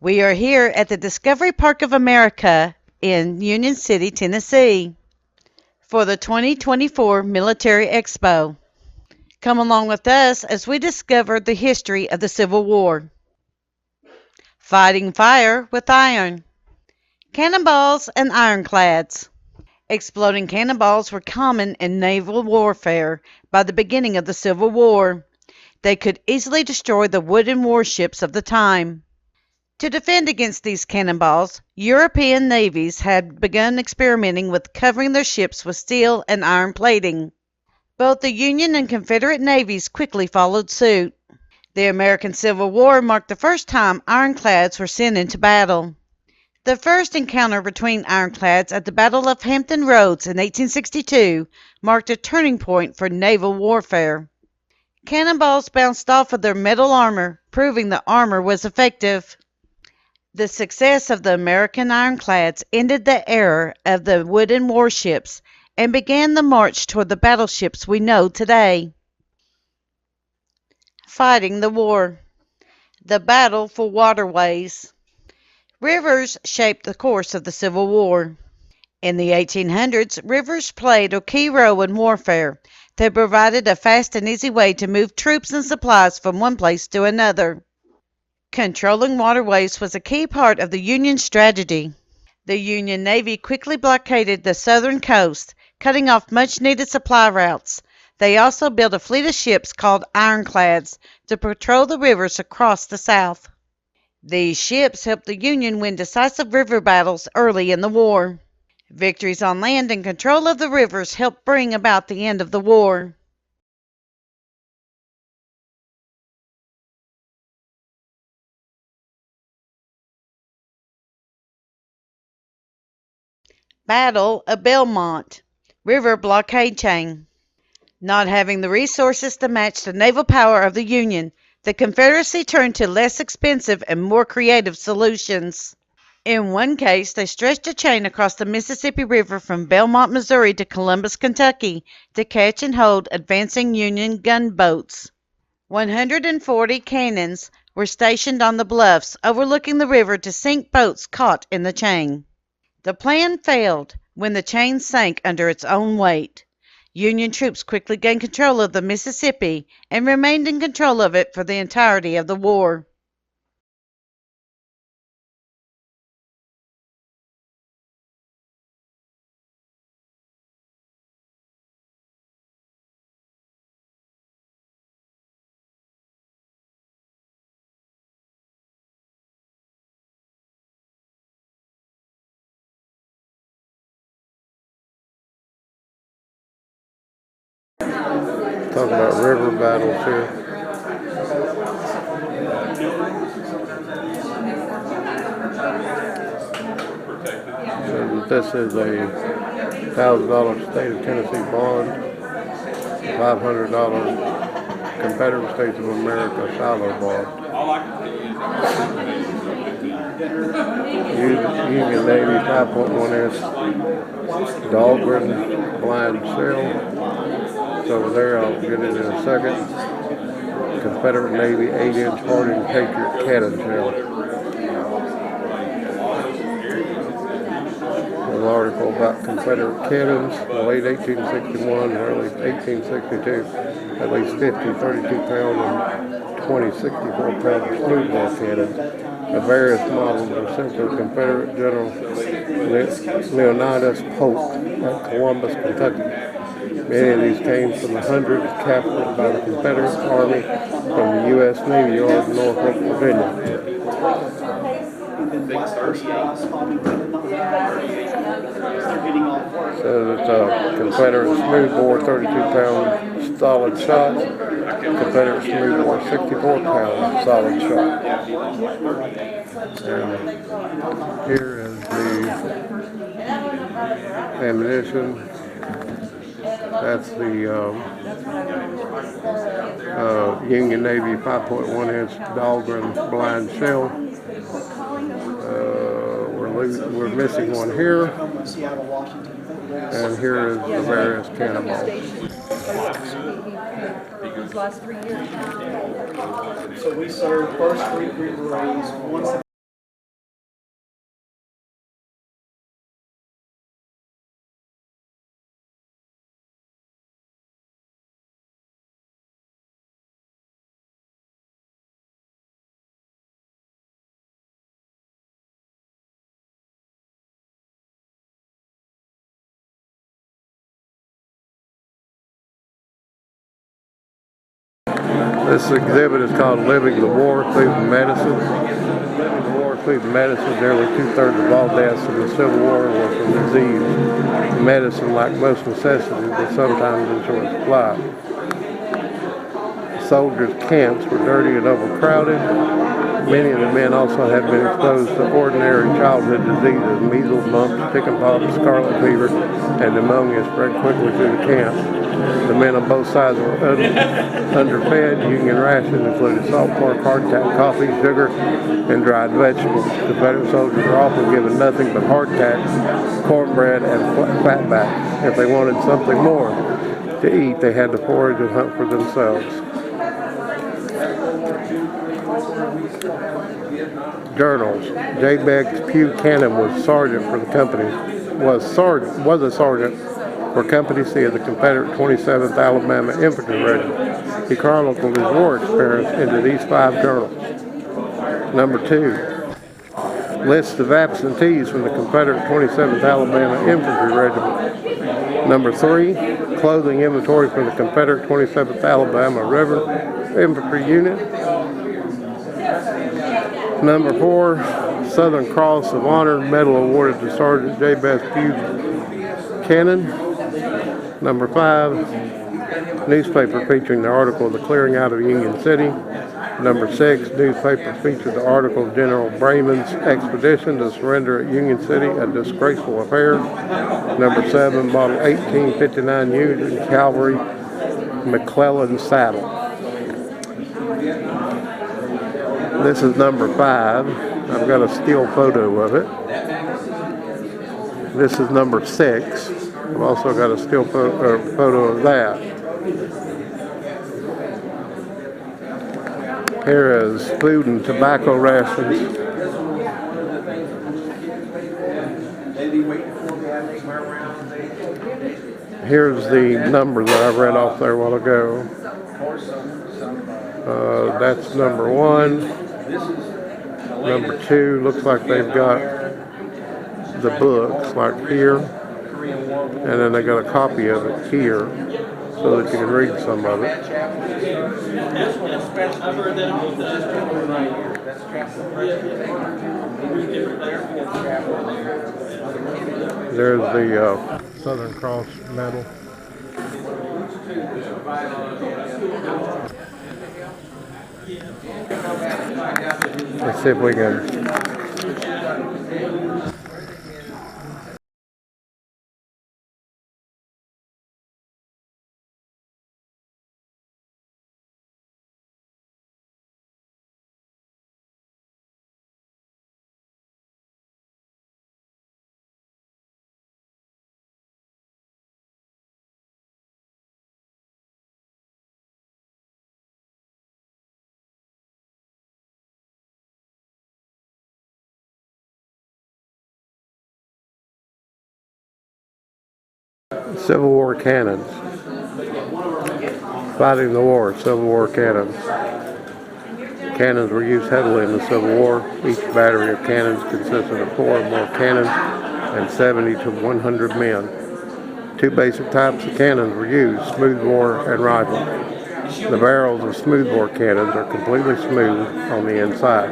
We are here at the Discovery Park of America in Union City, Tennessee, for the 2024 Military Expo. Come along with us as we discover the history of the Civil War. Fighting fire with iron. Cannonballs and ironclads. Exploding cannonballs were common in naval warfare by the beginning of the Civil War. They could easily destroy the wooden warships of the time. To defend against these cannonballs, European navies had begun experimenting with covering their ships with steel and iron plating. Both the Union and Confederate navies quickly followed suit. The American Civil War marked the first time ironclads were sent into battle. The first encounter between ironclads at the Battle of Hampton Roads in 1862 marked a turning point for naval warfare. Cannonballs bounced off of their metal armor, proving the armor was effective. The success of the American ironclads ended the era of the wooden warships and began the march toward the battleships we know today. Fighting the war. The battle for waterways. Rivers shaped the course of the Civil War. In the 1800s, rivers played a key role in warfare. They provided a fast and easy way to move troops and supplies from one place to another. Controlling waterways was a key part of the Union strategy. The Union Navy quickly blockaded the southern coast, cutting off much-needed supply routes. They also built a fleet of ships called ironclads to patrol the rivers across the South. These ships helped the Union win decisive river battles early in the war. Victories on land and control of the rivers helped bring about the end of the war. Battle of Belmont. River blockade chain. Not having the resources to match the naval power of the Union, the Confederacy turned to less expensive and more creative solutions. In one case, they stretched a chain across the Mississippi River from Belmont, Missouri to Columbus, Kentucky to catch and hold advancing Union gunboats. 140 cannons were stationed on the bluffs overlooking the river to sink boats caught in the chain. The plan failed when the chain sank under its own weight. Union troops quickly gained control of the Mississippi and remained in control of it for the entirety of the war. Talking about river battles here. And this is a $1,000 state of Tennessee bond, $500 Confederate States of America silo bond. Union Navy 5.1 inch Dahlgren blind shell. It's over there, I'll get it in a second. Confederate Navy 8-inch hardened Patriot cannon shell. An article about Confederate cannons in the late 1861 and early 1862. At least 50 32-pound and 20 64-pound smoothbore cannons. The various models were sent to Confederate General Leonidas Polk at Columbus, Kentucky. Many of these came from the hundreds captured by the Confederate Army from the U.S. Navy Yard in Norfolk, Virginia. So it's a Confederate smoothbore 32-pound solid shot, Confederate smoothbore 64-pound solid shot. And here is the ammunition. That's the Union Navy 5.1 inch Dahlgren blind shell. We're missing one here, and here is the various cannonballs. So we serve first Greek River Rays, This exhibit is called Living the War, Cleveland Medicine. Living the War, Cleveland Medicine. Nearly 2/3 of all deaths in the Civil War were from disease. Medicine, like most necessities, was sometimes in short supply. Soldiers' camps were dirty and overcrowded. Many of the men also had been exposed to ordinary childhood diseases. Measles, mumps, chickenpox, scarlet fever, and pneumonia spread quickly through the camp. The men on both sides were underfed. Union rations included salt pork, hardtack, coffee, sugar, and dried vegetables. Confederate soldiers were often given nothing but hardtack, cornbread, and fatback. If they wanted something more to eat, they had to forage and hunt for themselves. Journals. Jabez Pugh Cannon was a sergeant for Company C of the Confederate 27th Alabama Infantry Regiment. He chronicled his war experience into these 5 journals. Number 2. List of absentees from the Confederate 27th Alabama Infantry Regiment. Number 3. Clothing inventory for the Confederate 27th Alabama Infantry Unit. Number 4, Southern Cross of Honor Medal awarded to Sergeant Jabez Pugh Cannon. Number 5, newspaper featuring the article of the clearing out of Union City. Number 6, newspaper featured the article of General Brayman's expedition to surrender at Union City, a disgraceful affair. Number 7, model 1859 Union Cavalry McClellan saddle. This is number 5. I've got a still photo of it. This is number 6. I've also got a still photo of that. Here is food and tobacco rations. Here's the number that I read off there a while ago. That's number 1. Number 2, looks like they've got the books like here, and then they got a copy of it here so that you can read some of it. There's the Southern Cross medal. Let's see if we can. Civil War cannons. Fighting the war, Civil War cannons. Cannons were used heavily in the Civil War. Each battery of cannons consisted of 4 or more cannons and 70 to 100 men. 2 basic types of cannons were used, smoothbore and rifle. The barrels of smoothbore cannons are completely smooth on the inside.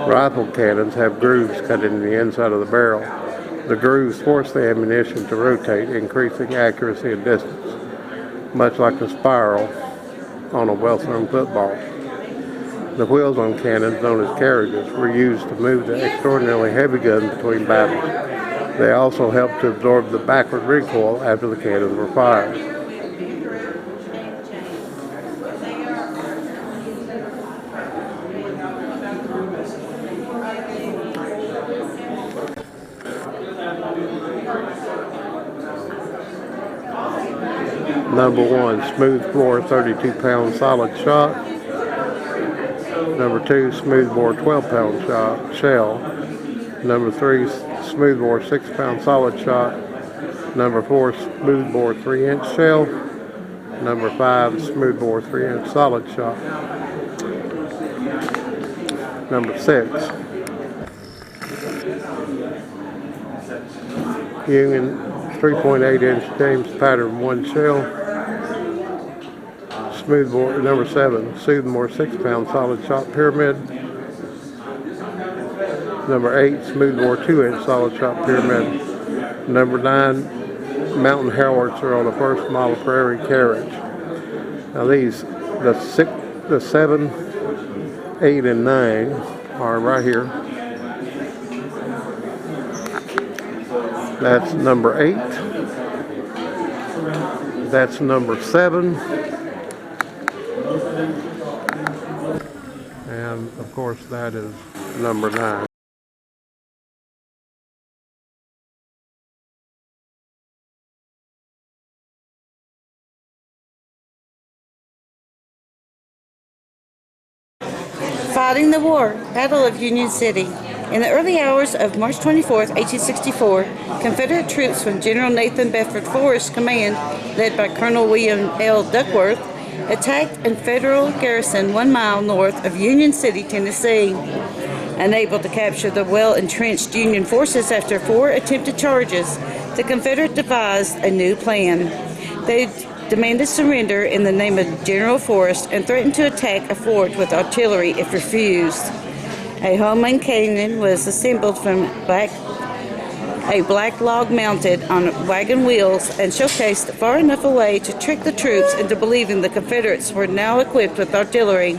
Rifle cannons have grooves cut into the inside of the barrel. The grooves force the ammunition to rotate, increasing accuracy and distance, much like the spiral on a well-thrown football. The wheels on cannons, known as carriages, were used to move the extraordinarily heavy guns between battles. They also helped to absorb the backward recoil after the cannons were fired. Number 1, smooth bore 32-pound solid shot. Number 2, smooth bore 12-pound shell. Number 3, smooth bore 6-pound solid shot. Number 4, smooth bore 3-inch shell. Number 5, smooth bore 3-inch solid shot. Number 6, Union 3.8-inch James pattern 1 shell. smoothbore, number 7, Smoothbore 6-pound solid shot pyramid. Number 8, smoothbore 2-inch solid shot pyramid. Number 9, mountain howitzer on a first model prairie carriage. Now these, the 7, 8, and 9 are right here. That's number 8. That's number 7. And of course that is number 9. Fighting the War, Battle of Union City. In the early hours of March 24, 1864, Confederate troops from General Nathan Bedford Forrest's command, led by Colonel William L. Duckworth, attacked a Federal garrison 1 mile north of Union City, Tennessee. Unable to capture the well-entrenched Union forces after 4 attempted charges, the Confederates devised a new plan. They demanded surrender in the name of General Forrest and threatened to attack a fort with artillery if refused. A homemade cannon was assembled from a black log mounted on wagon wheels and showcased far enough away to trick the troops into believing the Confederates were now equipped with artillery.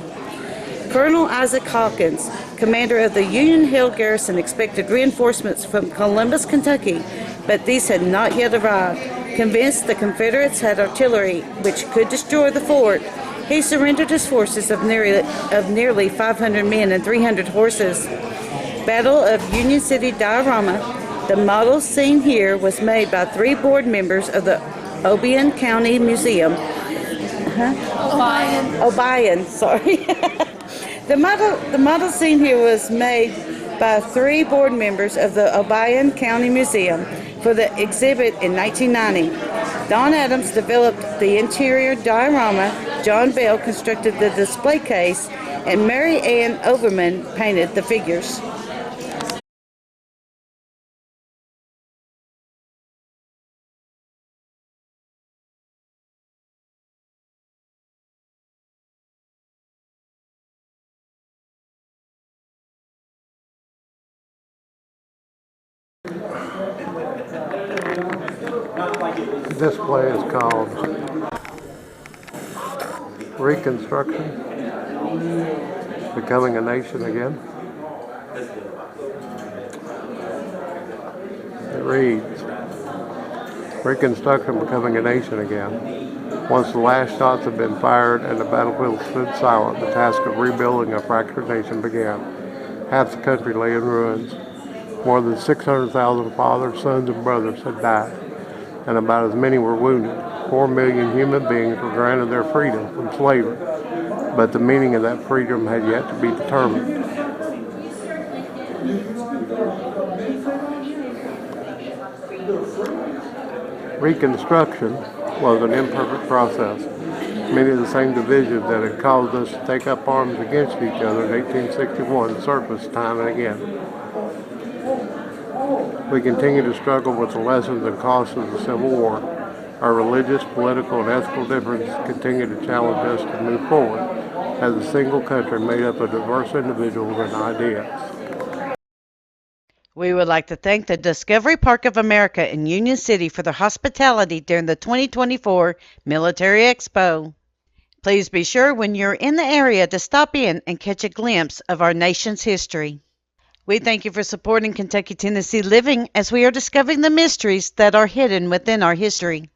Colonel Isaac Hawkins, commander of the Union-held garrison, expected reinforcements from Columbus, Kentucky, but these had not yet arrived. Convinced the Confederates had artillery which could destroy the fort, he surrendered his forces of nearly 500 men and 300 horses. Battle of Union City diorama. The model seen here was made by 3 board members of the Obion County Museum. Obion, sorry. The model seen here was made by 3 board members of the Obion County Museum for the exhibit in 1990. Don Adams developed the interior diorama, John Bell constructed the display case, and Mary Ann Overman painted the figures. This play is called Reconstruction, Becoming a Nation Again. It reads, Reconstruction, Becoming a Nation Again. Once the last shots had been fired and the battlefield stood silent, the task of rebuilding a fractured nation began. Half the country lay in ruins. More than 600,000 fathers, sons, and brothers had died, and about as many were wounded. 4 million human beings were granted their freedom from slavery, but the meaning of that freedom had yet to be determined. Reconstruction was an imperfect process. Many of the same divisions that had caused us to take up arms against each other in 1861 surfaced time and again. We continue to struggle with the lessons and costs of the Civil War. Our religious, political, and ethical differences continue to challenge us to move forward as a single country made up of diverse individuals and ideas. We would like to thank the Discovery Park of America in Union City for their hospitality during the 2024 Military Expo. Please be sure when you're in the area to stop in and catch a glimpse of our nation's history. We thank you for supporting Kentucky Tennessee Living as we are discovering the mysteries that are hidden within our history.